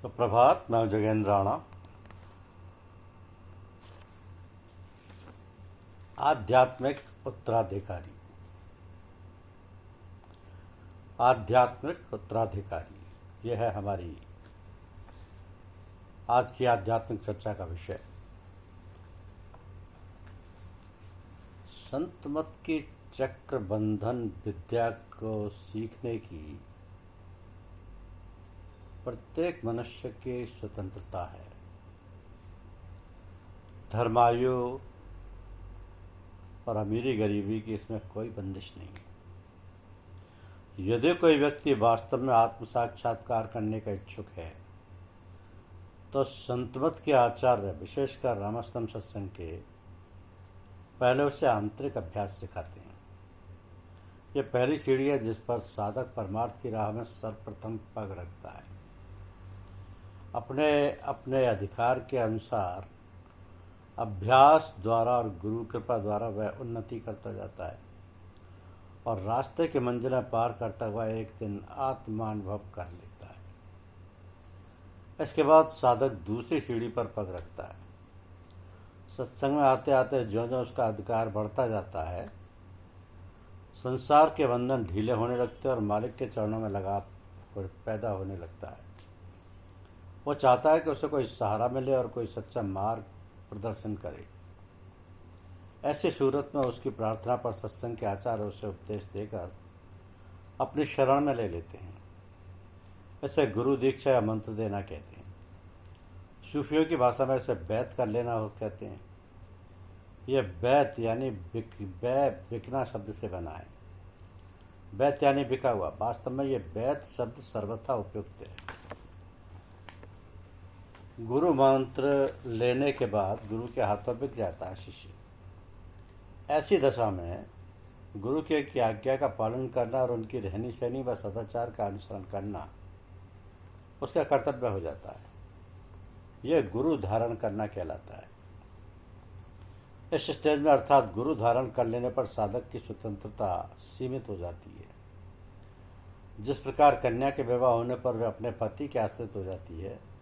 सुप्रभात। मैं जगेंद्र राणा। आध्यात्मिक उत्तराधिकारी। आध्यात्मिक उत्तराधिकारी, यह है हमारी आज की आध्यात्मिक चर्चा का विषय। संत मत की चक्र बंधन विद्या को सीखने की प्रत्येक मनुष्य की स्वतंत्रता है। धर्मायु और अमीरी गरीबी की इसमें कोई बंदिश नहीं है। यदि कोई व्यक्ति वास्तव में आत्म साक्षात्कार करने का इच्छुक है तो संतमत के आचार्य विशेषकर रामस्तम सत्संग के पहले उसे आंतरिक अभ्यास सिखाते हैं। यह पहली सीढ़ी है जिस पर साधक परमार्थ की राह में सर्वप्रथम पग रखता है। अपने अपने अधिकार के अनुसार अभ्यास द्वारा और गुरु कृपा द्वारा वह उन्नति करता जाता है और रास्ते की मंजिलें पार करता हुआ एक दिन आत्मानुभव कर लेता है। इसके बाद साधक दूसरी सीढ़ी पर पग रखता है। सत्संग में आते आते ज्यों ज्यों उसका अधिकार बढ़ता जाता है, संसार के बंधन ढीले होने लगते हैं और मालिक के चरणों में लगाव पैदा होने लगता है। वो चाहता है कि उसे कोई सहारा मिले और कोई सच्चा मार्ग प्रदर्शन करे। ऐसी सूरत में उसकी प्रार्थना पर सत्संग के आचार्य उसे उपदेश देकर अपनी शरण में ले लेते हैं। इसे गुरु दीक्षा या मंत्र देना कहते हैं। सूफियों की भाषा में इसे बैत कर लेना हो कहते हैं। यह बैत यानी बिकना शब्द से बना है। बैत यानी बिका हुआ। वास्तव में यह बैत शब्द सर्वथा उपयुक्त है। गुरु मंत्र लेने के बाद गुरु के हाथों बिक जाता है शिष्य। ऐसी दशा में गुरु की आज्ञा का पालन करना और उनकी रहनी सहनी व सदाचार का अनुसरण करना उसका कर्तव्य हो जाता है। यह गुरु धारण करना कहलाता है। इस स्टेज में अर्थात गुरु धारण कर लेने पर साधक की स्वतंत्रता सीमित हो जाती है। जिस प्रकार कन्या के विवाह होने पर वह अपने पति के आश्रित हो जाती है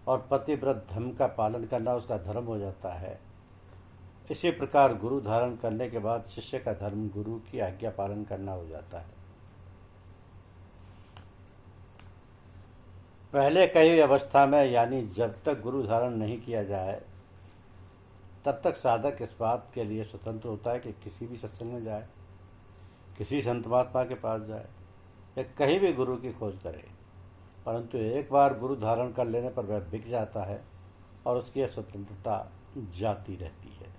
और पतिव्रत धर्म का पालन करना उसका धर्म हो जाता है, इसी प्रकार गुरु धारण करने के बाद शिष्य का धर्म गुरु की आज्ञा पालन करना हो जाता है। पहले कई अवस्था में यानी जब तक गुरु धारण नहीं किया जाए तब तक साधक इस बात के लिए स्वतंत्र होता है कि किसी भी सत्संग में जाए, किसी संत महात्मा के पास जाए या कहीं भी गुरु की खोज करे। परंतु एक बार गुरु धारण कर लेने पर वह बिक जाता है और उसकी स्वतंत्रता जाती रहती है।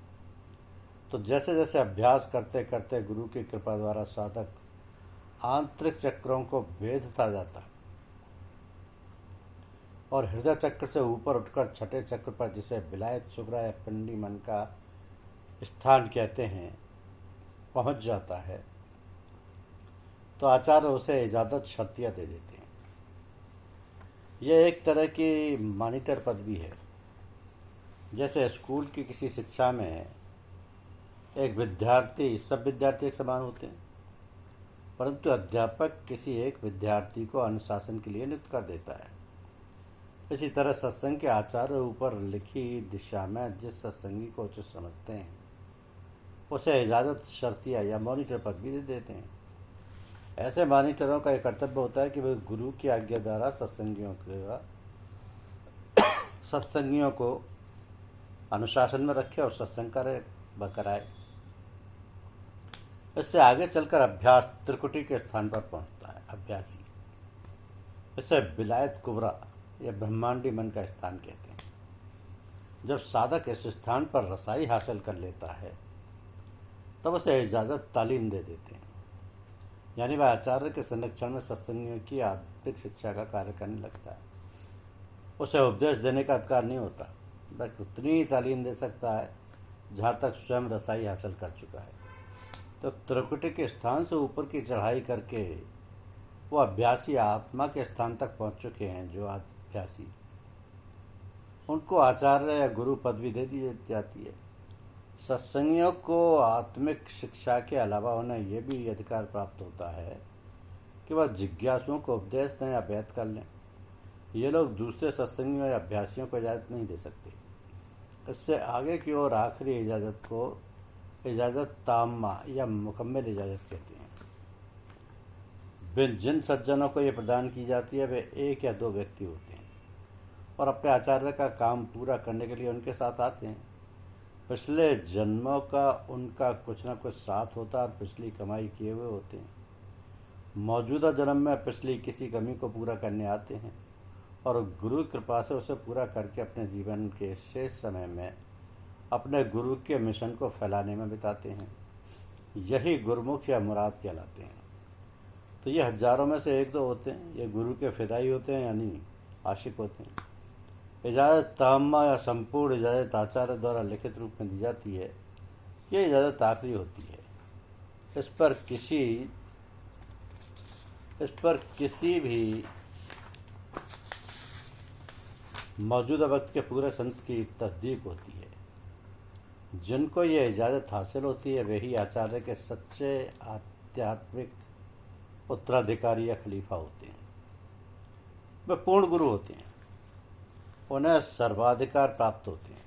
तो जैसे जैसे अभ्यास करते करते गुरु की कृपा द्वारा साधक आंतरिक चक्रों को भेदता जाता है और हृदय चक्र से ऊपर उठकर छठे चक्र पर, जिसे विलायत सुग्रा या पिंडी मन का स्थान कहते हैं, पहुंच जाता है, तो आचार्य उसे इजाज़त शर्तिया दे देते हैं। यह एक तरह की मॉनिटर पदवी है। जैसे स्कूल की किसी शिक्षा में एक विद्यार्थी, सब विद्यार्थी एक समान होते हैं, परंतु अध्यापक किसी एक विद्यार्थी को अनुशासन के लिए नियुक्त कर देता है। इसी तरह सत्संग के आचार्य ऊपर लिखी दिशा में जिस सत्संगी को उचित समझते हैं उसे इजाज़त शर्तिया या मॉनिटर पदवी दे देते हैं। ऐसे मॉनिटरों का एक कर्तव्य होता है कि वे गुरु की आज्ञा द्वारा सत्संगियों को अनुशासन में रखे और सत्संग कराए। इससे आगे चलकर अभ्यास त्रिकुटी के स्थान पर पहुंचता है अभ्यासी। इसे विलायत कुबरा या ब्रह्मांडी मन का स्थान कहते हैं। जब साधक इस स्थान पर रसाई हासिल कर लेता है तब उसे इजाज़त तालीम दे देते हैं, यानी वह आचार्य के संरक्षण में सत्संगियों की आत्मिक शिक्षा का कार्य करने लगता है। उसे उपदेश देने का अधिकार नहीं होता, वह उतनी ही तालीम दे सकता है जहाँ तक स्वयं रसाई हासिल कर चुका है। तो त्रिकुटी के स्थान से ऊपर की चढ़ाई करके वो अभ्यासी आत्मा के स्थान तक पहुँच चुके हैं। जो अभ्यासी, उनको आचार्य या गुरु पदवी दे दी जाती है। सत्संगियों को आत्मिक शिक्षा के अलावा उन्हें यह भी अधिकार प्राप्त होता है कि वह जिज्ञासुओं को उपदेश दें या बैत कर लें ये लोग दूसरे सत्संगियों या अभ्यासियों को इजाज़त नहीं दे सकते। इससे आगे की ओर आखिरी इजाज़त को इजाज़त ताम्मा या मुकम्मल इजाज़त कहते हैं। जिन सज्जनों को ये प्रदान की जाती है वे एक या दो व्यक्ति होते हैं और अपने आचार्य का काम पूरा करने के लिए उनके साथ आते हैं। पिछले जन्मों का उनका कुछ न कुछ साथ होता है और पिछली कमाई किए हुए होते हैं। मौजूदा जन्म में पिछली किसी कमी को पूरा करने आते हैं और गुरु कृपा से उसे पूरा करके अपने जीवन के शेष समय में अपने गुरु के मिशन को फैलाने में बिताते हैं। यही गुरुमुख या मुराद कहलाते हैं। तो ये हजारों में से एक दो होते हैं। ये गुरु के फिदाई होते हैं, यानी आशिक होते हैं। इजाज़त ताम्मा या संपूर्ण इजाज़त आचार्य द्वारा लिखित रूप में दी जाती है। ये इजाज़त आखिरी होती है। इस पर किसी भी मौजूदा वक्त के पूरे संत की तस्दीक होती है। जिनको ये इजाज़त हासिल होती है वही आचार्य के सच्चे आध्यात्मिक उत्तराधिकारी या खलीफा होते हैं। वे पूर्ण गुरु होते हैं। उन्हें सर्वाधिकार प्राप्त होते हैं।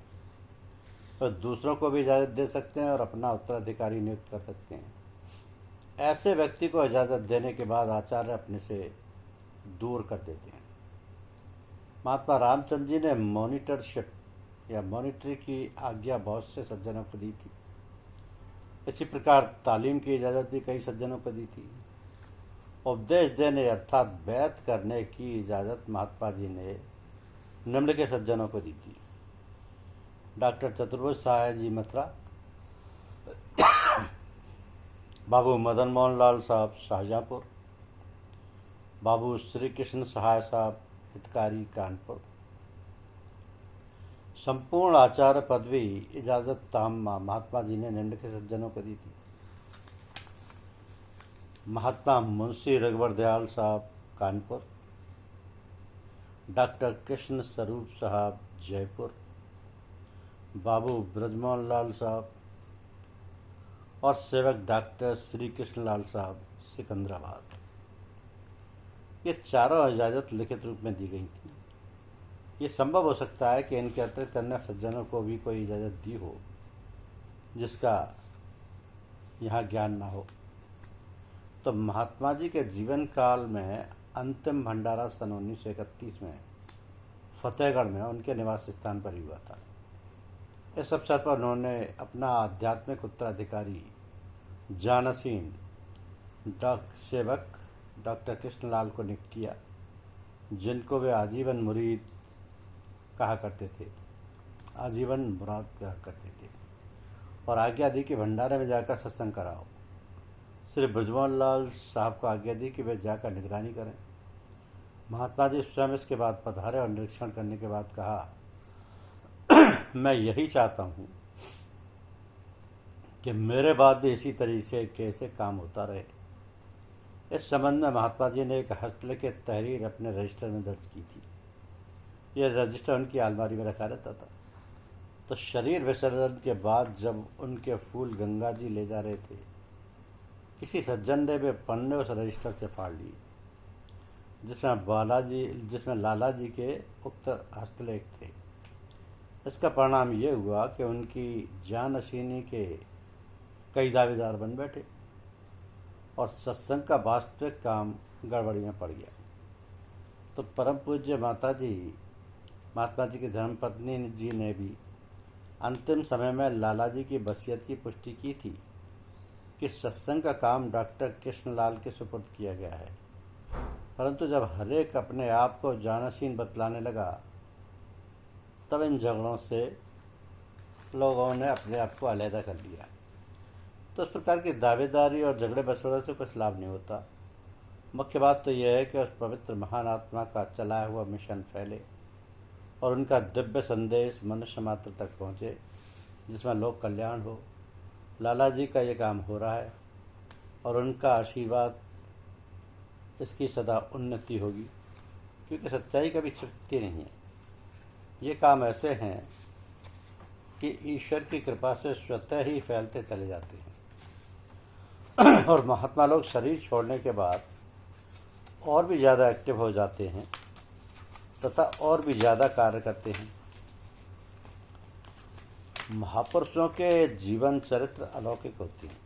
वे दूसरों को भी इजाज़त दे सकते हैं और अपना उत्तराधिकारी नियुक्त कर सकते हैं। ऐसे व्यक्ति को इजाज़त देने के बाद आचार्य अपने से दूर कर देते हैं। महात्मा रामचंद्र जी ने मॉनिटरशिप या मॉनिटरी की आज्ञा बहुत से सज्जनों को दी थी। इसी प्रकार तालीम की इजाज़त भी कई सज्जनों को दी थी। उपदेश देने अर्थात बैत करने की इजाज़त महात्मा जी ने निम्न के सज्जनों को दी थी: डॉक्टर चतुर्भुज सहाय जी मथुरा, बाबू मदन मोहन लाल साहब शाहजहाँपुर, बाबू श्री कृष्ण सहाय साहब हितकारी कानपुर। संपूर्ण आचार्य पदवी इजाज़त ताम्मा महात्मा जी ने निम्न के सज्जनों को दी थी: महात्मा मुंशी रघुवर दयाल साहब कानपुर, डॉक्टर कृष्ण स्वरूप साहब जयपुर, बाबू ब्रजमोहन लाल साहब और सेवक डॉक्टर श्री कृष्ण लाल साहब सिकंदराबाद। ये चारों इजाज़त लिखित रूप में दी गई थी। ये संभव हो सकता है कि इनके अतिरिक्त अन्य सज्जनों को भी कोई इजाज़त दी हो जिसका यहाँ ज्ञान ना हो। तो महात्मा जी के जीवन काल में अंतिम भंडारा सन 1931 में फतेहगढ़ में उनके निवास स्थान पर ही हुआ था। इस अवसर पर उन्होंने अपना आध्यात्मिक उत्तराधिकारी जानसीन सेवक डॉक्टर कृष्णलाल को नियुक्त किया, जिनको वे आजीवन मुरीद कहा करते थे, आजीवन मुराद कहा करते थे, और आज्ञा दी कि भंडारे में जाकर सत्संग कराओ। श्री ब्रजमोहन लाल साहब को आज्ञा दी कि वे जाकर निगरानी करें। महात्मा जी स्वयं इसके बाद पधारे और निरीक्षण करने के बाद कहा, मैं यही चाहता हूँ कि मेरे बाद भी इसी तरीके से कैसे काम होता रहे। इस संबंध में महात्मा जी ने एक हस्तलिखित तहरीर अपने रजिस्टर में दर्ज की थी। यह रजिस्टर उनकी अलमारी में रखा रहता था। तो शरीर विसर्जन के बाद जब उनके फूल गंगा जी ले जा रहे थे, किसी सज्जन ने वे पन्ने उस रजिस्टर से फाड़ लिए जिसमें लाला जी के उक्त हस्तलेख थे। इसका परिणाम ये हुआ कि उनकी जानशीनी के कई दावेदार बन बैठे और सत्संग का वास्तविक काम गड़बड़ी में पड़ गया। तो परम पूज्य महात्मा जी की धर्मपत्नी जी ने भी अंतिम समय में लाला जी की वसीयत की पुष्टि की थी कि सत्संग का काम डॉक्टर कृष्णलाल के सुपुर्द किया गया है। परंतु जब हरेक अपने आप को जानशीन बतलाने लगा, तब इन झगड़ों से लोगों ने अपने आप को अलहदा कर लिया। तो इस प्रकार की दावेदारी और झगड़े बसड़े से कुछ लाभ नहीं होता। मुख्य बात तो यह है कि उस पवित्र महान आत्मा का चलाया हुआ मिशन फैले और उनका दिव्य संदेश मनुष्य मात्र तक पहुँचे, जिसमें लोक कल्याण हो। लाला जी का ये काम हो रहा है और उनका आशीर्वाद इसकी सदा उन्नति होगी, क्योंकि सच्चाई कभी छिपती नहीं है। ये काम ऐसे हैं कि ईश्वर की कृपा से स्वतः ही फैलते चले जाते हैं और महात्मा लोग शरीर छोड़ने के बाद और भी ज़्यादा एक्टिव हो जाते हैं तथा और भी ज़्यादा कार्य करते हैं। महापुरुषों के जीवन चरित्र अलौकिक होते हैं।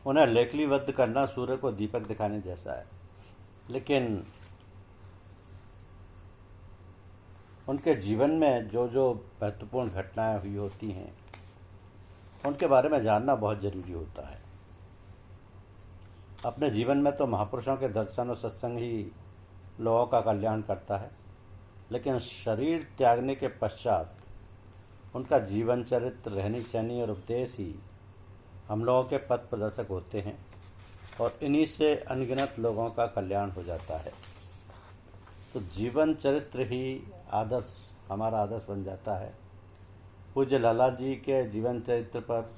उन्हें लेखलीबद्ध करना सूर्य को दीपक दिखाने जैसा है, लेकिन उनके जीवन में जो जो महत्वपूर्ण घटनाएं हुई होती हैं उनके बारे में जानना बहुत जरूरी होता है। अपने जीवन में तो महापुरुषों के दर्शन और सत्संग ही लोगों का कल्याण करता है, लेकिन शरीर त्यागने के पश्चात उनका जीवन चरित्र, रहनी सहनी और उपदेश ही हम लोगों के पथ प्रदर्शक होते हैं और इन्हीं से अनगिनत लोगों का कल्याण हो जाता है। तो जीवन चरित्र ही आदर्श, हमारा आदर्श बन जाता है। पूज्य लाला जी के जीवन चरित्र पर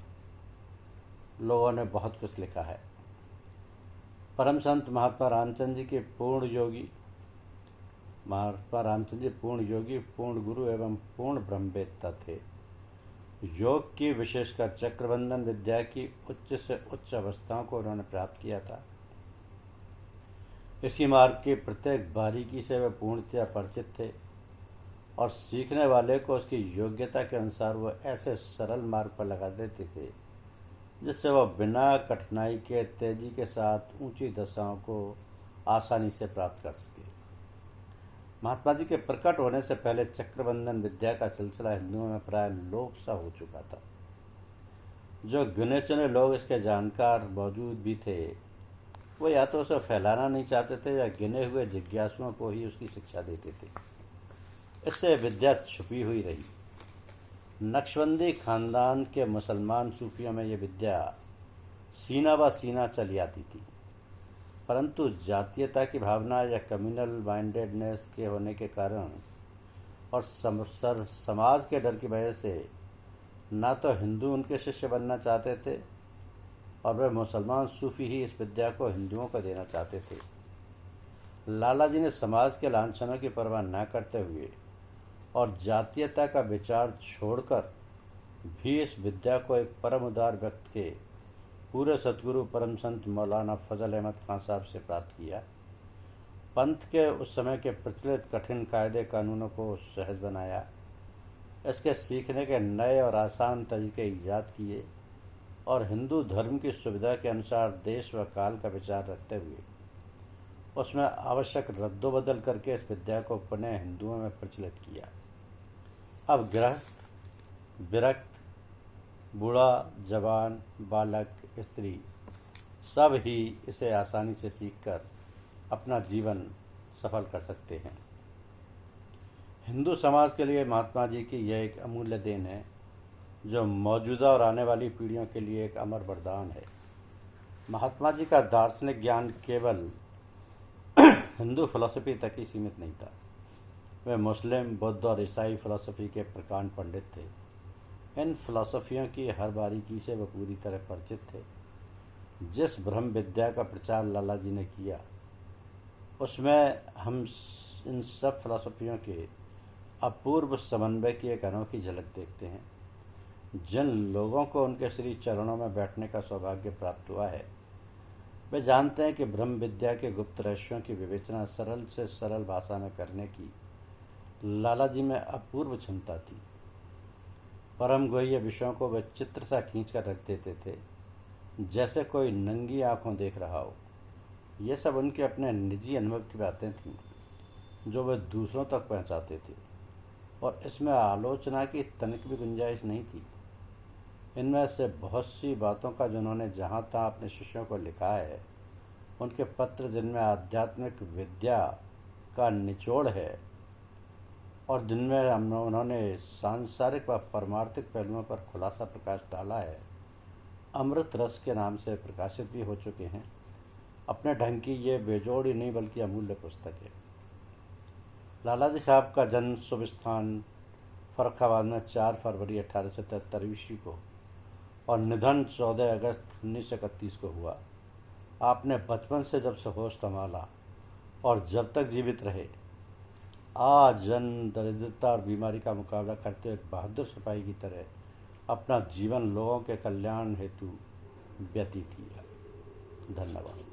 लोगों ने बहुत कुछ लिखा है। परम संत महात्मा रामचंद्र जी के पूर्ण योगी, पूर्ण गुरु एवं पूर्ण ब्रह्मवेत्ता थे। योग की, विशेषकर चक्रबंधन विद्या की उच्च से उच्च अवस्थाओं को उन्होंने प्राप्त किया था। इसी मार्ग की प्रत्येक बारीकी से वे पूर्णतया परिचित थे और सीखने वाले को उसकी योग्यता के अनुसार वह ऐसे सरल मार्ग पर लगा देते थे जिससे वह बिना कठिनाई के तेजी के साथ ऊंची दशाओं को आसानी से प्राप्त कर सके। महात्मा जी के प्रकट होने से पहले चक्रबंधन विद्या का सिलसिला हिंदुओं में प्राय लोप सा हो चुका था। जो गिने चुने लोग इसके जानकार मौजूद भी थे, वो या तो उसे फैलाना नहीं चाहते थे या गिने हुए जिज्ञासुओं को ही उसकी शिक्षा देते थे। इससे विद्या छुपी हुई रही। नक्शबंदी खानदान के मुसलमान सूफियों में यह विद्या सीना ब सीना चली आती थी, परंतु जातीयता की भावना या कम्युनल माइंडेडनेस के होने के कारण और समाज के डर की वजह से ना तो हिंदू उनके शिष्य बनना चाहते थे और वे मुसलमान सूफी ही इस विद्या को हिंदुओं को देना चाहते थे। लाला जी ने समाज के लांछनों की परवाह न करते हुए और जातीयता का विचार छोड़कर भी इस विद्या को एक परम उदार व्यक्ति के पूरे सतगुरु परम संत मौलाना फजल अहमद खान साहब से प्राप्त किया। पंथ के उस समय के प्रचलित कठिन कायदे कानूनों को सहज बनाया, इसके सीखने के नए और आसान तरीके ईजाद किए और हिंदू धर्म की सुविधा के अनुसार देश व काल का विचार रखते हुए उसमें आवश्यक रद्दोबदल करके इस विद्या को पुनः हिंदुओं में प्रचलित किया। अब गृहस्थ, विरक्त, बूढ़ा, जवान, बालक, स्त्री सब ही इसे आसानी से सीखकर अपना जीवन सफल कर सकते हैं। हिंदू समाज के लिए महात्मा जी की यह एक अमूल्य देन है जो मौजूदा और आने वाली पीढ़ियों के लिए एक अमर वरदान है। महात्मा जी का दार्शनिक ज्ञान केवल हिंदू फिलॉसफी तक ही सीमित नहीं था। वे मुस्लिम, बौद्ध और ईसाई फिलॉसफी के प्रकांड पंडित थे। इन फिलॉसफियों की हर बारीकी से वे पूरी तरह परिचित थे। जिस ब्रह्म विद्या का प्रचार लाला जी ने किया उसमें हम इन सब फिलॉसफियों के अपूर्व समन्वय की एक अनोखी झलक देखते हैं। जिन लोगों को उनके श्री चरणों में बैठने का सौभाग्य प्राप्त हुआ है वे जानते हैं कि ब्रह्म विद्या के गुप्त रहस्यों की विवेचना सरल से सरल भाषा में करने की लाला जी में अपूर्व क्षमता थी। परम गोह्य विषयों को वे चित्र सा खींच कर रख देते थे, जैसे कोई नंगी आंखों देख रहा हो। ये सब उनके अपने निजी अनुभव की बातें थीं जो वे दूसरों तक पहुंचाते थे और इसमें आलोचना की तनिक भी गुंजाइश नहीं थी। इनमें से बहुत सी बातों का जिन्होंने जहाँ तहाँ अपने शिष्यों को लिखा है, उनके पत्र जिनमें आध्यात्मिक विद्या का निचोड़ है और जिनमें उन्होंने सांसारिक व परमार्थिक पहलुओं पर खुलासा प्रकाश डाला है, अमृत रस के नाम से प्रकाशित भी हो चुके हैं। अपने ढंग की ये बेजोड़ ही नहीं बल्कि अमूल्य पुस्तक है। लाला जी साहब का जन्म शुभ स्थान फर्रुखाबाद में 4 फरवरी 1873 ईस्वी को और निधन 14 अगस्त 1931 को हुआ। आपने बचपन से जब से होश संभाला और जब तक जीवित रहे आजन दरिद्रता और बीमारी का मुकाबला करते हुए एक बहादुर सिपाही की तरह अपना जीवन लोगों के कल्याण हेतु व्यतीत किया। धन्यवाद।